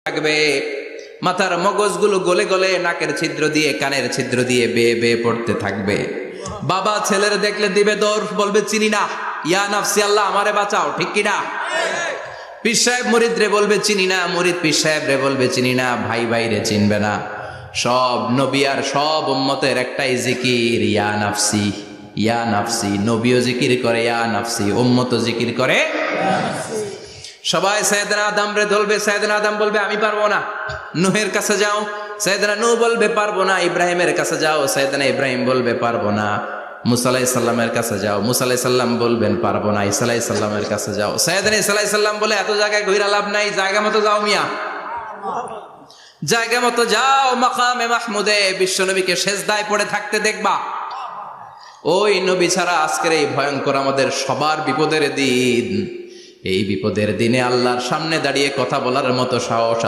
থাকবে, মাথার মগজগুলো গলে গলে নাকের ছিদ্র দিয়ে কানের ছিদ্র দিয়ে বেয়ে বেয়ে পড়তে থাকবে। বাবা ছেলের দেখলে দিবে দৌড়, বলবে চিনি না, ইয়া নাফসি আল্লাহ আমারে বাঁচাও, ঠিক কিনা? পীর সাহেব মুরিদ রে বলবে চিনি না, মুরিদ পীর সাহেব রে বলবে চিনি না, ভাই ভাই রে চিনবে না। সব নবী আর সব উম্মতের একটাই জিকির, ইয়া নাফসি ইয়া নাফসি। নবীও জিকির করে ইয়া নাফসি, উম্মতও জিকির করে। সবাই সাইয়েদনা আদম রে ধরবে, সাইয়েদনা আদম বলবে আমি পারবো না। নূহের কাছে যাও, সাইয়েদনা নূহ বলবে পারবো না। ইব্রাহিমের কাছে যাও, সাইয়েদনা ইব্রাহিম বলবে পারবো না। মুসা আলাইহিস সালামের কাছে যাও, মুসা আলাইহিস সালাম বলবেন পারবো না। ঈসা আলাইহিস সালামের কাছে যাও, সাইয়েদনা ঈসা আলাইহিস সালাম বলে এত জায়গায় ঘুরে লাভ নাই, জায়গা মতো যাও মিয়া, জায়গা মতো যাও। মাকামে মাহমুদে বিশ্বনবীকে সেজদায় পড়ে থাকতে দেখবা। ওই নবী ছাড়া আজকের এই ভয়ঙ্কর আমাদের সবার বিপদের দিন, এই বিপদের দিনে আল্লাহর সামনে দাঁড়িয়ে কথা বলার মতো সাহস